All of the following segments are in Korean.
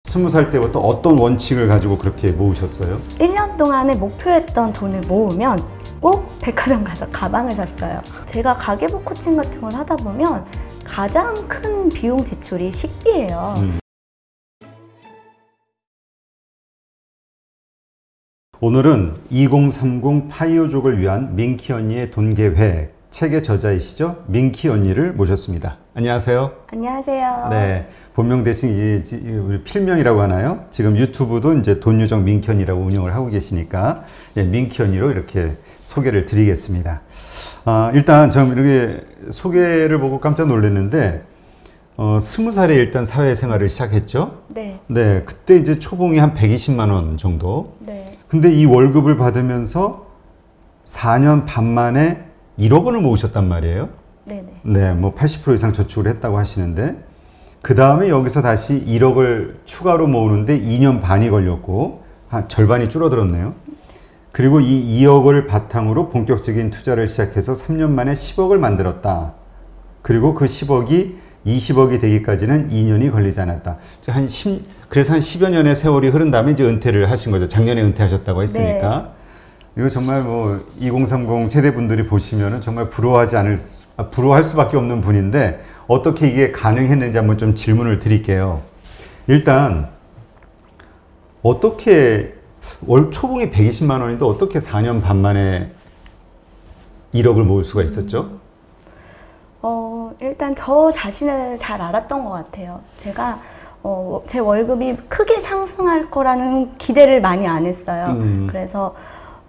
20살 때부터 어떤 원칙을 가지고 그렇게 모으셨어요? 1년 동안에 목표했던 돈을 모으면 꼭 백화점 가서 가방을 샀어요. 제가 가계부 코칭 같은 걸 하다 보면 가장 큰 비용 지출이 식비예요. 오늘은 2030 파이어족을 위한 민키 언니의 돈 계획 책의 저자이시죠? 민키 언니를 모셨습니다. 안녕하세요. 안녕하세요. 네, 본명 대신 이제 우리 필명이라고 하나요? 지금 유튜브도 이제 돈요정 민키 언니라고 운영을 하고 계시니까 민키 언니로 이렇게 소개를 드리겠습니다. 일단 좀 이렇게 소개를 보고 깜짝 놀랐는데 20살에 일단 사회생활을 시작했죠? 네. 네, 그때 이제 초봉이 한 120만 원 정도. 네. 근데 이 월급을 받으면서 4년 반 만에 1억 원을 모으셨단 말이에요. 네네. 네, 뭐 80% 이상 저축을 했다고 하시는데 그 다음에 여기서 다시 1억을 추가로 모으는데 2년 반이 걸렸고 한 절반이 줄어들었네요. 그리고 이 2억을 바탕으로 본격적인 투자를 시작해서 3년 만에 10억을 만들었다. 그리고 그 10억이 20억이 되기까지는 2년이 걸리지 않았다. 그래서 한 10여 년의 세월이 흐른 다음에 이제 은퇴를 하신 거죠. 작년에 은퇴하셨다고 했으니까. 네. 이거 정말 뭐 2030 세대분들이 보시면은 정말 부러워할 수밖에 없는 분인데 어떻게 이게 가능했는지 한번 좀 질문을 드릴게요. 일단 어떻게 월 초봉이 120만 원인데 어떻게 4년 반 만에 1억을 모을 수가 있었죠? 일단 저 자신을 잘 알았던 것 같아요. 제가 제 월급이 크게 상승할 거라는 기대를 많이 안 했어요. 그래서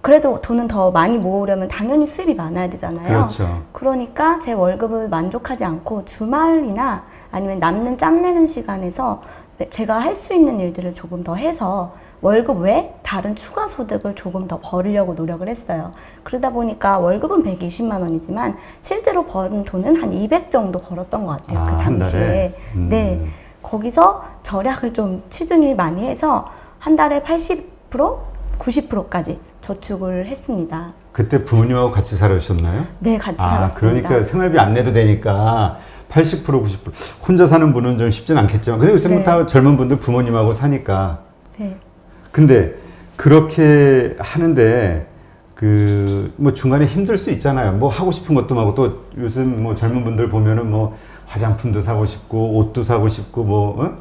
그래도 돈은 더 많이 모으려면 당연히 수입이 많아야 되잖아요. 그렇죠. 그러니까 제 월급을 만족하지 않고 주말이나 아니면 남는 짬내는 시간에서 제가 할 수 있는 일들을 조금 더 해서 월급 외에 다른 추가 소득을 조금 더 벌으려고 노력을 했어요. 그러다 보니까 월급은 120만 원이지만 실제로 버는 돈은 한 200 정도 벌었던 것 같아요. 그 당시에. 네, 거기서 절약을 좀 치중히 많이 해서 한 달에 80%, 90%까지 저축을 했습니다. 그때 부모님하고 같이 살으셨나요? 네, 같이 살았습니다. 그러니까 생활비 안 내도 되니까 80%, 90% 혼자 사는 분은 좀 쉽지는 않겠지만 근데 요새는 네. 다 젊은 분들 부모님하고 사니까. 네. 근데 그렇게 하는데 뭐 중간에 힘들 수 있잖아요. 뭐 하고 싶은 것도 하고 또 요즘 뭐 젊은 분들 보면은 뭐 화장품도 사고 싶고 옷도 사고 싶고 뭐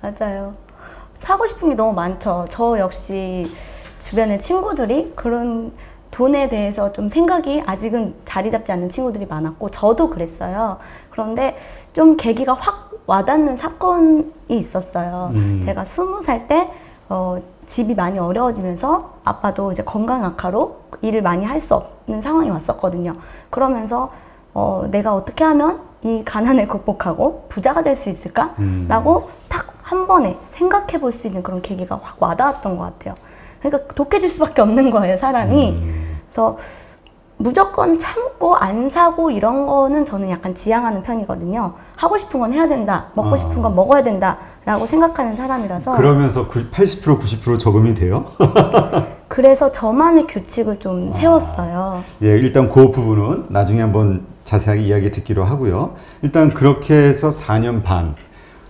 맞아요. 사고 싶은 게 너무 많죠. 저 역시 주변의 친구들이 그런 돈에 대해서 좀 생각이 아직은 자리 잡지 않는 친구들이 많았고 저도 그랬어요. 그런데 좀 계기가 확 와닿는 사건이 있었어요. 제가 20살 때 집이 많이 어려워지면서 아빠도 이제 건강 악화로 일을 많이 할 수 없는 상황이 왔었거든요. 그러면서 내가 어떻게 하면 이 가난을 극복하고 부자가 될 수 있을까? 라고 딱 한 번에 생각해 볼 수 있는 그런 계기가 확 와닿았던 것 같아요. 그러니까 독해질 수밖에 없는 거예요, 사람이. 그래서 무조건 참고 안 사고 이런 거는 저는 약간 지향하는 편이거든요. 하고 싶은 건 해야 된다. 먹고 싶은 건 먹어야 된다. 라고 생각하는 사람이라서. 그러면서 80%, 90% 저금이 돼요? 그래서 저만의 규칙을 좀 세웠어요. 예, 일단 그 부분은 나중에 한번 자세하게 이야기 듣기로 하고요. 일단 그렇게 해서 4년 반.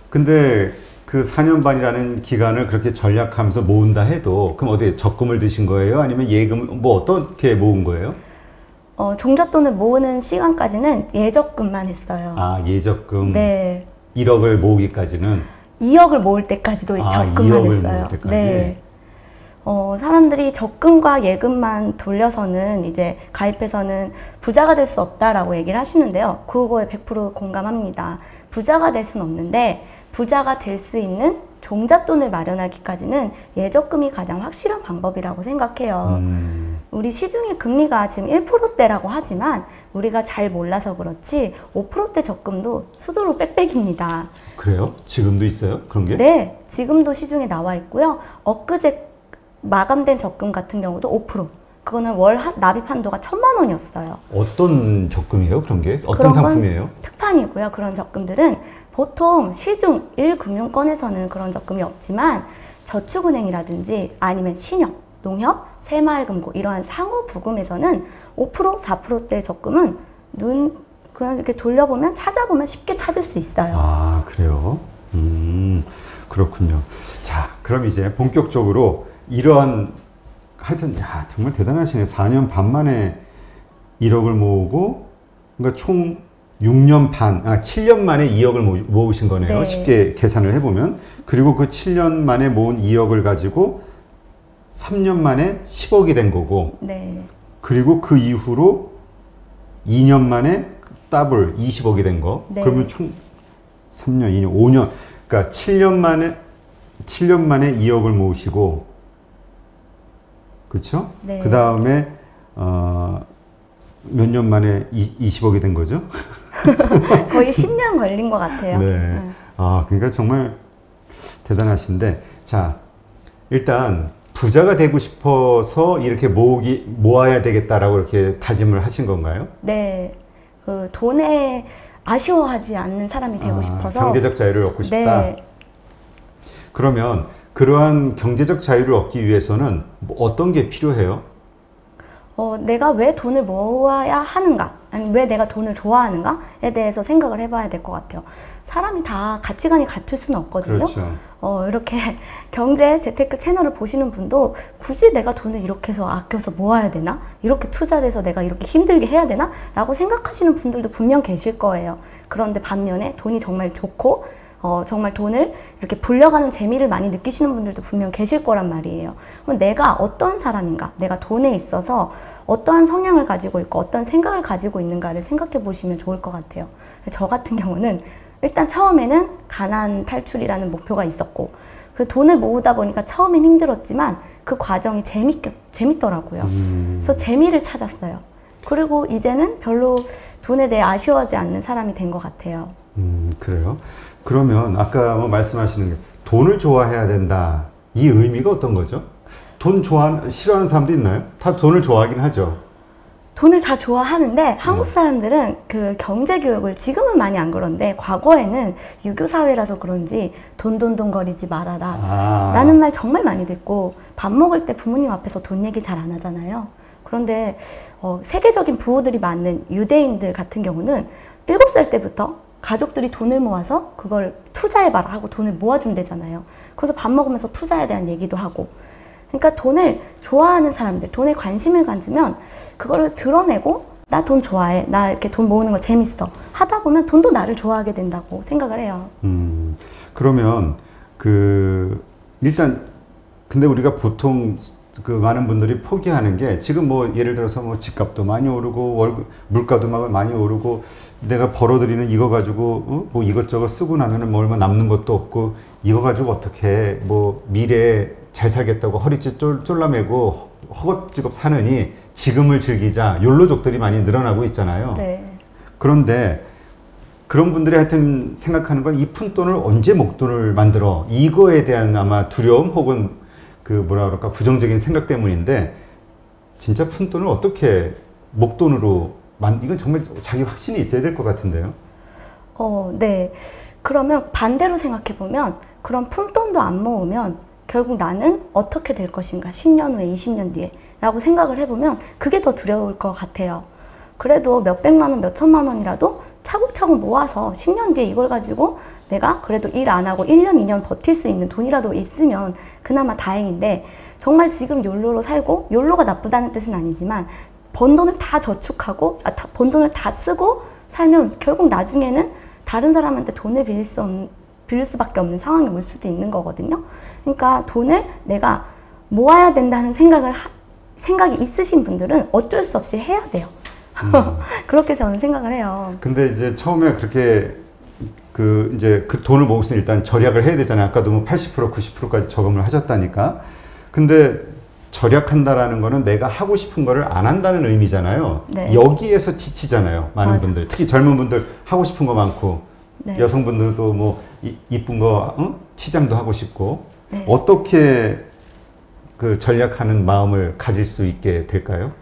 근데 그 4년 반이라는 기간을 그렇게 전략하면서 모은다 해도 그럼 어디 적금을 드신 거예요? 아니면 예금 뭐 어떻게 모은 거예요? 종잣돈을 모으는 시간까지는 예적금만 했어요. 예적금. 네. 1억을 모으기까지는 2억을 모을 때까지도 적금만 2억을 했어요. 모을 때까지. 네. 사람들이 적금과 예금만 돌려서는 이제 가입해서는 부자가 될 수 없다라고 얘기를 하시는데요. 그거에 100% 공감합니다. 부자가 될 수는 없는데 부자가 될 수 있는 종잣돈을 마련하기까지는 예적금이 가장 확실한 방법이라고 생각해요. 우리 시중의 금리가 지금 1%대라고 하지만 우리가 잘 몰라서 그렇지 5%대 적금도 수두로 빽빽입니다. 그래요? 지금도 있어요? 그런 게? 네, 지금도 시중에 나와 있고요. 엊그제 마감된 적금 같은 경우도 5%. 그거는 월 납입 한도가 1,000만 원이었어요. 어떤 적금이에요? 그런 게? 어떤 상품이에요? 특판이고요. 그런 적금들은 보통 시중 1금융권에서는 그런 적금이 없지만 저축은행이라든지 아니면 신협, 농협, 새마을금고 이러한 상호 부금에서는 5%, 4%대 적금은 그냥 이렇게 돌려보면 찾아보면 쉽게 찾을 수 있어요. 그래요? 그렇군요. 자, 그럼 이제 본격적으로 이러한 하여튼 야, 정말 대단하시네. 4년 반 만에 1억을 모으고 그러니까 총 6년 반, 7년 만에 2억을 모으신 거네요. 네. 쉽게 계산을 해보면. 그리고 그 7년 만에 모은 2억을 가지고 3년 만에 10억이 된 거고. 네. 그리고 그 이후로 2년 만에 더블 20억이 된 거. 네. 그러면 총 3년, 2년, 5년. 그러니까 7년 만에 2억을 모으시고, 그렇죠? 네. 그 다음에 몇 년 만에 20억이 된 거죠? 거의 10년 걸린 것 같아요. 네. 아, 그러니까 정말 대단하신데, 자, 일단 부자가 되고 싶어서 이렇게 모아야 되겠다라고 이렇게 다짐을 하신 건가요? 네. 그 돈에 아쉬워하지 않는 사람이 되고 싶어서. 경제적 자유를 얻고 싶다. 네. 그러면 그러한 경제적 자유를 얻기 위해서는 뭐 어떤 게 필요해요? 내가 왜 돈을 모아야 하는가? 아니, 왜 내가 돈을 좋아하는가에 대해서 생각을 해봐야 될 것 같아요. 사람이 다 가치관이 같을 수는 없거든요. 그렇죠. 이렇게 경제 재테크 채널을 보시는 분도 굳이 내가 돈을 이렇게 해서 아껴서 모아야 되나? 이렇게 투자를 해서 내가 이렇게 힘들게 해야 되나? 라고 생각하시는 분들도 분명 계실 거예요. 그런데 반면에 돈이 정말 좋고 정말 돈을 이렇게 불려가는 재미를 많이 느끼시는 분들도 분명 계실 거란 말이에요. 그럼 내가 어떤 사람인가? 내가 돈에 있어서 어떠한 성향을 가지고 있고 어떤 생각을 가지고 있는가를 생각해 보시면 좋을 것 같아요. 저 같은 경우는 일단 처음에는 가난 탈출이라는 목표가 있었고 그 돈을 모으다 보니까 처음엔 힘들었지만 그 과정이 재밌더라고요. 그래서 재미를 찾았어요. 그리고 이제는 별로 돈에 대해 아쉬워하지 않는 사람이 된 것 같아요. 그래요? 그러면 아까 뭐 말씀하시는 게 돈을 좋아해야 된다. 이 의미가 어떤 거죠? 돈 싫어하는 사람도 있나요? 다 돈을 좋아하긴 하죠. 돈을 다 좋아하는데 한국 사람들은 그 경제 교육을 지금은 많이 안 그런데 과거에는 유교 사회라서 그런지 돈돈돈거리지 말아라 라는 말 정말 많이 듣고 밥 먹을 때 부모님 앞에서 돈 얘기 잘 안 하잖아요. 그런데 세계적인 부호들이 많은 유대인들 같은 경우는 7살 때부터 가족들이 돈을 모아서 그걸 투자해봐라 하고 돈을 모아준대잖아요. 그래서 밥 먹으면서 투자에 대한 얘기도 하고. 그러니까 돈을 좋아하는 사람들, 돈에 관심을 가지면 그거를 드러내고 나 돈 좋아해, 나 이렇게 돈 모으는 거 재밌어 하다 보면 돈도 나를 좋아하게 된다고 생각을 해요. 그러면 일단 근데 우리가 보통 그 많은 분들이 포기하는 게 지금 뭐 예를 들어서 뭐 집값도 많이 오르고 물가도 막 많이 오르고 내가 벌어들이는 이거 가지고 뭐 이것저것 쓰고 나면은 뭐 얼마 남는 것도 없고 이거 가지고 어떻게 뭐 미래에 잘 살겠다고 허리띠 쫄라매고 허겁지겁 사느니 지금을 즐기자 욜로족들이 많이 늘어나고 있잖아요. 네. 그런데 그런 분들이 하여튼 생각하는 건 이 푼돈을 언제 목돈을 만들어 이거에 대한 아마 두려움 혹은 그 뭐라 그럴까 부정적인 생각 때문인데 진짜 푼돈을 어떻게 목돈으로 이건 정말 자기 확신이 있어야 될 것 같은데요. 네. 그러면 반대로 생각해 보면 그런 푼돈도 안 모으면 결국 나는 어떻게 될 것인가 10년 후에 20년 뒤에 라고 생각을 해보면 그게 더 두려울 것 같아요. 그래도 몇백만 원, 몇천만 원이라도 차곡차곡 모아서 10년 뒤에 이걸 가지고 내가 그래도 일 안 하고 1년, 2년 버틸 수 있는 돈이라도 있으면 그나마 다행인데 정말 지금 욜로로 살고 욜로가 나쁘다는 뜻은 아니지만 번 돈을 다 저축하고 번 돈을 다 쓰고 살면 결국 나중에는 다른 사람한테 돈을 빌릴 수밖에 없는 상황이 올 수도 있는 거거든요. 그러니까 돈을 내가 모아야 된다는 생각이 있으신 분들은 어쩔 수 없이 해야 돼요. 그렇게 저는 생각을 해요. 근데 이제 처음에 그렇게 이제 그 돈을 모으면 일단 절약을 해야 되잖아요. 아까도 뭐 80%, 90%까지 저금을 하셨다니까. 근데 절약한다라는 거는 내가 하고 싶은 거를 안 한다는 의미잖아요. 네. 여기에서 지치잖아요. 많은 맞아. 분들. 특히 젊은 분들 하고 싶은 거 많고. 네. 여성분들도 뭐 이쁜 거 치장도 하고 싶고. 네. 어떻게 그 전략하는 마음을 가질 수 있게 될까요?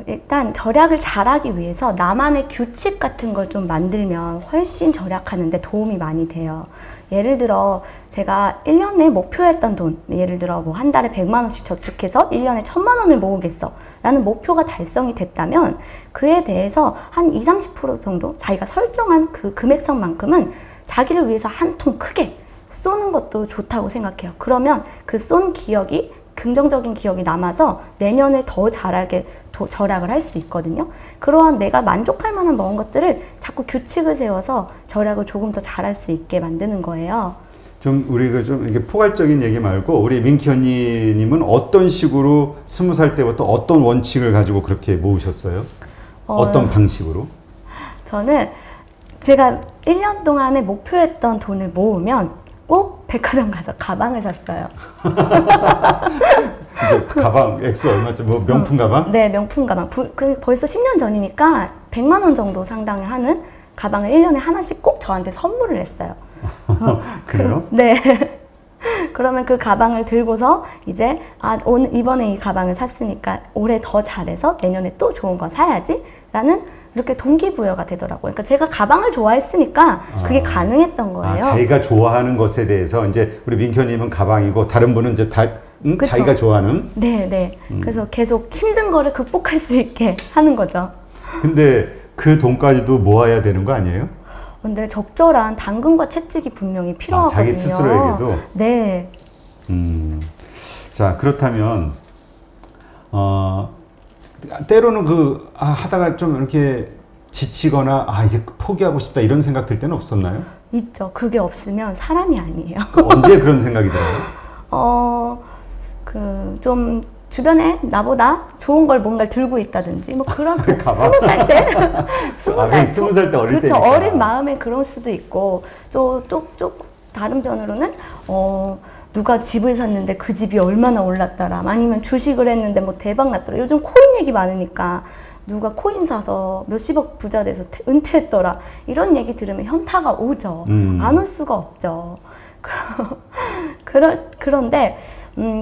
일단 절약을 잘하기 위해서 나만의 규칙 같은 걸 좀 만들면 훨씬 절약하는데 도움이 많이 돼요. 예를 들어 제가 1년에 목표했던 돈, 예를 들어 뭐 한 달에 100만 원씩 저축해서 1년에 1000만 원을 모으겠어 라는 목표가 달성이 됐다면 그에 대해서 한 20, 30% 정도 자기가 설정한 그 금액선만큼은 자기를 위해서 한 통 크게 쏘는 것도 좋다고 생각해요. 그러면 그 쏜 기억이 긍정적인 기억이 남아서 내년을 더 잘하게 절약을 할 수 있거든요. 그러한 내가 만족할 만한 먹은 것들을 자꾸 규칙을 세워서 절약을 조금 더 잘할 수 있게 만드는 거예요. 좀 우리가 좀 이렇게 포괄적인 얘기 말고 우리 민키 언니님은 어떤 식으로 20살 때부터 어떤 원칙을 가지고 그렇게 모으셨어요? 어떤 방식으로? 저는 제가 1년 동안에 목표했던 돈을 모으면 꼭 백화점 가서 가방을 샀어요. 이제 가방 액수 얼마쯤? 뭐 명품 가방? 네, 명품 가방. 벌써 10년 전이니까 100만 원 정도 상당히 하는 가방을 1년에 하나씩 꼭 저한테 선물을 했어요. 그래요? 네. 그러면 그 가방을 들고서 이제 오늘 이번에 이 가방을 샀으니까 올해 더 잘해서 내년에 또 좋은 거 사야지 라는 이렇게 동기부여가 되더라고요. 그러니까 제가 가방을 좋아했으니까 그게 가능했던 거예요. 자기가 좋아하는 것에 대해서 이제 우리 민키님은 가방이고 다른 분은 이제 자기가 좋아하는. 네. 그래서 계속 힘든 거를 극복할 수 있게 하는 거죠. 근데 그 돈까지도 모아야 되는 거 아니에요? 근데 적절한 당근과 채찍이 분명히 필요하거든요. 자기 스스로에게도? 네. 자, 그렇다면 때로는 하다가 좀 이렇게 지치거나 이제 포기하고 싶다 이런 생각 들 때는 없었나요? 있죠. 그게 없으면 사람이 아니에요. 언제 그런 생각이 들어요? 좀 주변에 나보다 좋은 걸 뭔가를 들고 있다든지 뭐 그런 20살 때 20살 때 어릴 그렇죠. 때니까. 어린 마음에 그럴 수도 있고 또 다른 편으로는 누가 집을 샀는데 그 집이 얼마나 올랐더라, 아니면 주식을 했는데 뭐 대박 났더라. 요즘 코인 얘기 많으니까 누가 코인 사서 몇십억 부자 돼서 은퇴했더라, 이런 얘기 들으면 현타가 오죠. 안 올 수가 없죠. 그런데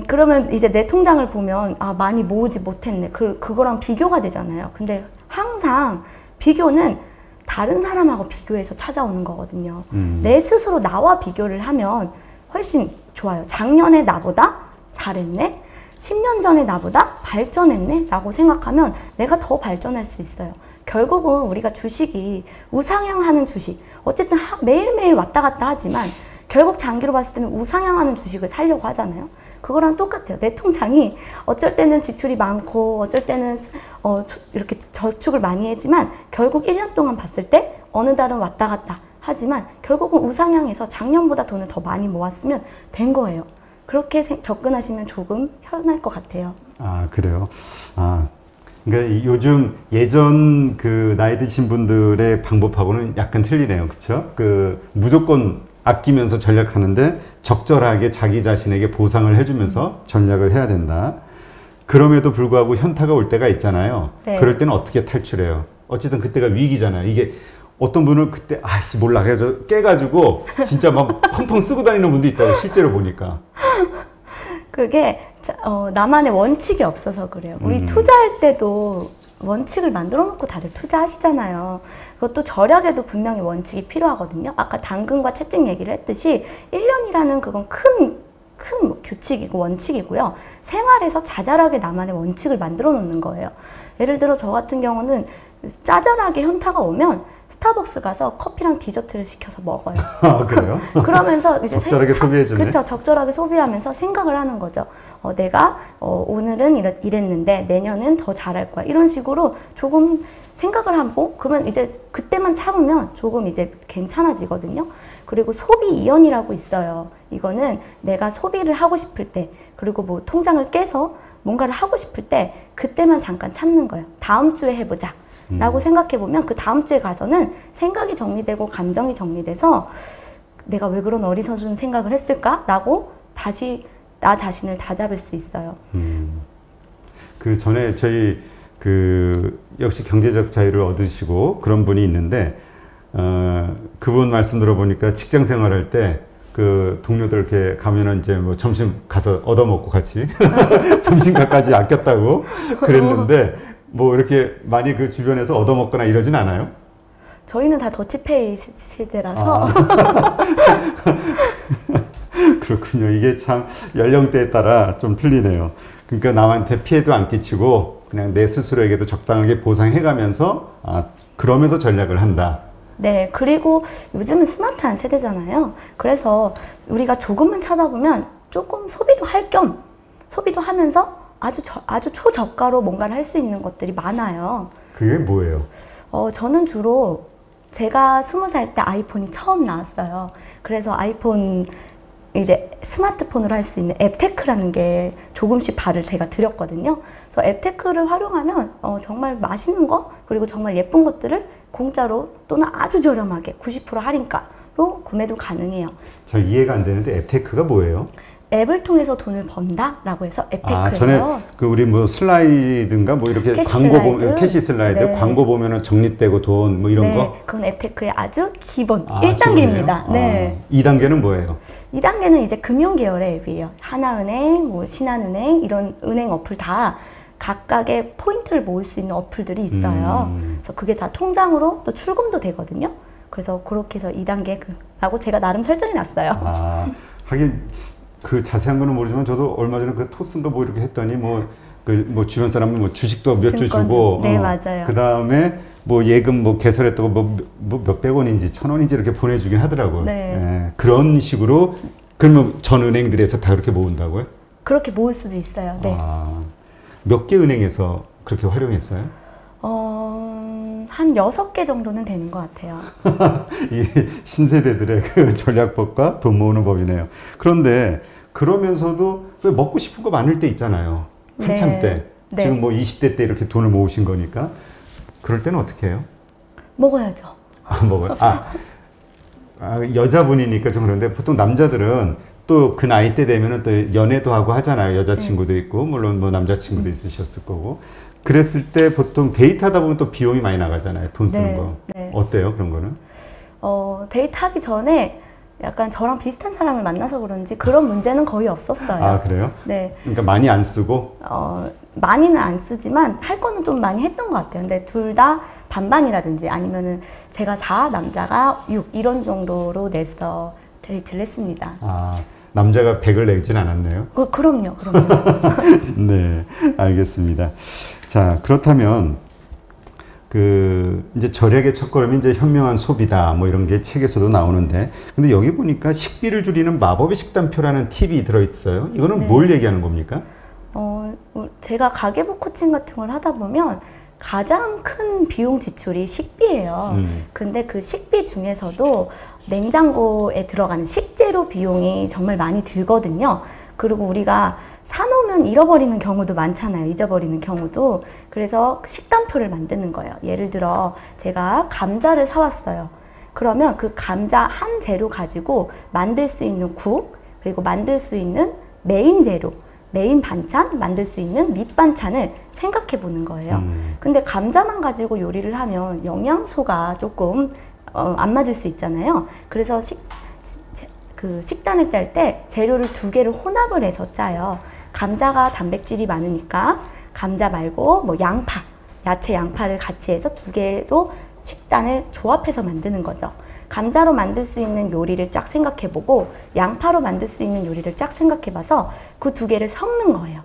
그러면 이제 내 통장을 보면 많이 모으지 못했네, 그거랑 비교가 되잖아요. 근데 항상 비교는 다른 사람하고 비교해서 찾아오는 거거든요. 내 스스로 나와 비교를 하면 훨씬 좋아요. 작년에 나보다 잘했네, 10년 전에 나보다 발전했네 라고 생각하면 내가 더 발전할 수 있어요. 결국은 우리가 주식이 우상향하는 주식, 어쨌든 매일매일 왔다 갔다 하지만 결국 장기로 봤을 때는 우상향하는 주식을 사려고 하잖아요. 그거랑 똑같아요. 내 통장이 어쩔 때는 지출이 많고 어쩔 때는 이렇게 저축을 많이 했지만 결국 1년 동안 봤을 때 어느 달은 왔다 갔다 하지만 결국은 우상향해서 작년보다 돈을 더 많이 모았으면 된 거예요. 그렇게 접근하시면 조금 편할 것 같아요. 그래요? 그러니까 요즘 예전 나이 드신 분들의 방법하고는 약간 틀리네요. 그렇죠? 무조건 아끼면서 전략하는데 적절하게 자기 자신에게 보상을 해주면서 전략을 해야 된다. 그럼에도 불구하고 현타가 올 때가 있잖아요. 네. 그럴 때는 어떻게 탈출해요? 어쨌든 그때가 위기잖아요. 이게 어떤 분은 그때 몰라 그래서 깨가지고 진짜 막 펑펑 쓰고 다니는 분도 있다고 실제로 보니까. 그게 나만의 원칙이 없어서 그래요. 우리 투자할 때도 원칙을 만들어 놓고 다들 투자하시잖아요. 그것도 절약에도 분명히 원칙이 필요하거든요. 아까 당근과 채찍 얘기를 했듯이 1년이라는 그건 큰 규칙이고 원칙이고요. 생활에서 자잘하게 나만의 원칙을 만들어 놓는 거예요. 예를 들어 저 같은 경우는 짜잘하게 현타가 오면 스타벅스 가서 커피랑 디저트를 시켜서 먹어요. 그래요? 그러면서 이제 적절하게 소비해주네. 그렇죠. 적절하게 소비하면서 생각을 하는 거죠. 내가 오늘은 이랬는데 내년은 더 잘할 거야. 이런 식으로 조금 생각을 하고 그러면 이제 그때만 참으면 조금 이제 괜찮아지거든요. 그리고 소비 이연이라고 있어요. 이거는 내가 소비를 하고 싶을 때 그리고 뭐 통장을 깨서 뭔가를 하고 싶을 때 그때만 잠깐 참는 거예요. 다음 주에 해보자. 라고 생각해보면 그 다음 주에 가서는 생각이 정리되고 감정이 정리돼서 내가 왜 그런 어리석은 생각을 했을까? 라고 다시 나 자신을 다잡을 수 있어요. 전에 저희 역시 경제적 자유를 얻으시고 그런 분이 있는데 그분 말씀 들어보니까 직장 생활할 때 동료들 이렇게 가면은 이제 뭐 점심 가서 얻어먹고 같이 점심값까지 아꼈다고 그랬는데 뭐 이렇게 많이 주변에서 얻어먹거나 이러진 않아요? 저희는 다 더치페이 세대라서. 그렇군요. 이게 참 연령대에 따라 좀 틀리네요. 그러니까 남한테 피해도 안 끼치고 그냥 내 스스로에게도 적당하게 보상해가면서 그러면서 전략을 한다. 네, 그리고 요즘은 스마트한 세대잖아요. 그래서 우리가 조금만 찾아보면 조금 소비도 할 겸 소비도 하면서 아주 초저가로 뭔가를 할 수 있는 것들이 많아요. 그게 뭐예요? 저는 주로 제가 20살 때 아이폰이 처음 나왔어요. 그래서 아이폰 이제 스마트폰으로 할 수 있는 앱테크라는 게 조금씩 발을 제가 들였거든요. 그래서 앱테크를 활용하면 정말 맛있는 거 그리고 정말 예쁜 것들을 공짜로 또는 아주 저렴하게 90% 할인가로 구매도 가능해요. 잘 이해가 안 되는데 앱테크가 뭐예요? 앱을 통해서 돈을 번다라고 해서 앱테크예요. 아, 전에 그 우리 뭐 슬라이드인가 뭐 이렇게 캐시 광고 슬라이드. 보면 캐시 슬라이드 네. 광고 보면은 적립되고 돈 뭐 이런 네, 거. 그건 앱테크의 아주 기본 아, 1단계입니다. 기본이에요? 네. 2단계는 뭐예요? 2단계는 이제 금융 계열의 앱이에요. 하나은행, 뭐 신한은행 이런 은행 어플 다 각각의 포인트를 모을 수 있는 어플들이 있어요. 그래서 그게 다 통장으로 또 출금도 되거든요. 그래서 그렇게 해서 2단계라고 제가 나름 설정해 놨어요. 아, 하긴 그 자세한 거는 모르지만 저도 얼마 전에 그 토스인가 뭐 이렇게 했더니 뭐 주변 사람은 뭐 주식도 몇 주 증권 주고 네, 맞아요. 그 다음에 뭐 예금 뭐 개설했다고 뭐 몇백 원인지 천 원인지 이렇게 보내주긴 하더라고요. 네. 예, 그런 식으로 그러면 전 은행들에서 다 그렇게 모은다고요? 그렇게 모을 수도 있어요. 네. 아, 몇 개 은행에서 그렇게 활용했어요? 한 6개 정도는 되는 것 같아요. 이 신세대들의 그 전략법과 돈 모으는 법이네요. 그런데 그러면서도 왜 먹고 싶은 거 많을 때 있잖아요. 한참 네. 때. 네. 지금 뭐 20대 때 이렇게 돈을 모으신 거니까. 그럴 때는 어떻게 해요? 먹어야죠. 먹어요? 여자분이니까 좀 그런데 보통 남자들은 또 그 나이 때 되면은 또 연애도 하고 하잖아요. 여자친구도 있고, 물론 뭐 남자친구도 있으셨을 거고. 그랬을 때 보통 데이트하다 보면 또 비용이 많이 나가잖아요. 돈 쓰는 네, 거. 네. 어때요? 그런 거는? 데이트하기 전에 약간 저랑 비슷한 사람을 만나서 그런지 그런 문제는 거의 없었어요. 아, 그래요? 네. 그러니까 많이 안 쓰고? 많이는 안 쓰지만 할 거는 좀 많이 했던 것 같아요. 근데 둘 다 반반이라든지 아니면은 제가 4, 남자가 6 이런 정도로 내서 데이트를 했습니다. 아, 남자가 100을 내진 않았네요. 그럼요. 네, 알겠습니다. 자, 그렇다면 이제 절약의 첫걸음이 이제 현명한 소비다 뭐 이런 게 책에서도 나오는데, 근데 여기 보니까 식비를 줄이는 마법의 식단표라는 팁이 들어있어요. 이거는 네. 뭘 얘기하는 겁니까? 제가 가계부 코칭 같은 걸 하다 보면 가장 큰 비용 지출이 식비예요. 근데 그 식비 중에서도 냉장고에 들어가는 식재료 비용이 정말 많이 들거든요. 그리고 우리가 사놓으면 잃어버리는 경우도 많잖아요. 잊어버리는 경우도. 그래서 식단표를 만드는 거예요. 예를 들어 제가 감자를 사왔어요. 그러면 그 감자 한 재료 가지고 만들 수 있는 국, 그리고 만들 수 있는 메인 재료, 메인 반찬, 만들 수 있는 밑반찬을 생각해 보는 거예요. 근데 감자만 가지고 요리를 하면 영양소가 조금 안 맞을 수 있잖아요. 그래서 식단을 짤 때 재료를 2개를 혼합을 해서 짜요. 감자가 단백질이 많으니까 감자 말고 뭐 양파, 야채 양파를 같이 해서 2개로 식단을 조합해서 만드는 거죠. 감자로 만들 수 있는 요리를 쫙 생각해보고 양파로 만들 수 있는 요리를 쫙 생각해봐서 그 2개를 섞는 거예요.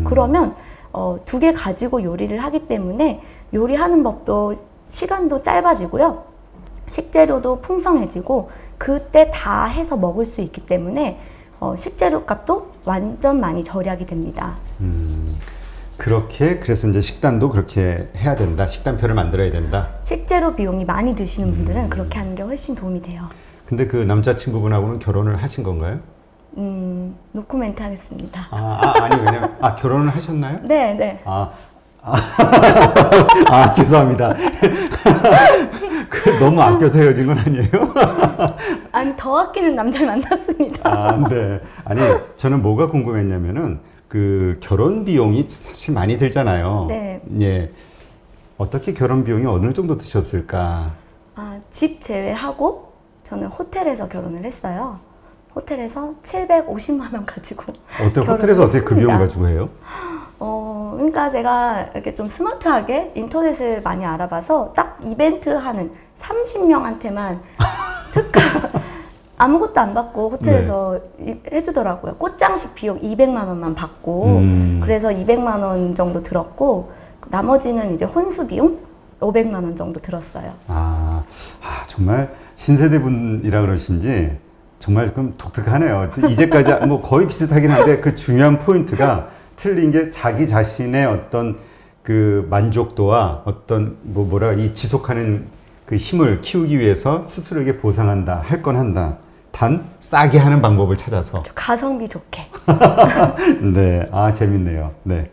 그러면 2개 가지고 요리를 하기 때문에 요리하는 법도 시간도 짧아지고요. 식재료도 풍성해지고 그때 다 해서 먹을 수 있기 때문에 식재료 값도 완전 많이 절약이 됩니다. 그래서 이제 식단도 그렇게 해야 된다. 식단표를 만들어야 된다. 식재료 비용이 많이 드시는 분들은 그렇게 하는 게 훨씬 도움이 돼요. 근데 그 남자친구분하고는 결혼을 하신 건가요? 노코멘트 하겠습니다. 아니, 왜냐면, 결혼을 하셨나요? 네. 죄송합니다. 너무 아껴서 헤어진 건 아니에요? 아니, 더 아끼는 남자를 만났습니다. 네. 아니, 저는 뭐가 궁금했냐면은, 그 결혼 비용이 사실 많이 들잖아요. 네. 예. 어떻게 결혼 비용이 어느 정도 드셨을까? 집 제외하고 저는 호텔에서 결혼을 했어요. 호텔에서 750만 원 가지고. 호텔에서 어떻게 그 비용 가지고 해요? 그러니까 제가 이렇게 좀 스마트하게 인터넷을 많이 알아봐서 딱 이벤트 하는 30명한테만 특가 아무것도 안 받고 호텔에서 해주더라고요. 꽃장식 비용 200만 원만 받고 그래서 200만 원 정도 들었고 나머지는 이제 혼수 비용 500만 원 정도 들었어요. 정말 신세대 분이라 그러신지 정말 좀 독특하네요. 이제까지 뭐 거의 비슷하긴 한데 그 중요한 포인트가 틀린 게 자기 자신의 어떤 그 만족도와 어떤 뭐라 이 지속하는 그 힘을 키우기 위해서 스스로에게 보상한다, 할 건 한다. 단 싸게 하는 방법을 찾아서 가성비 좋게. 네, 아 재밌네요. 네.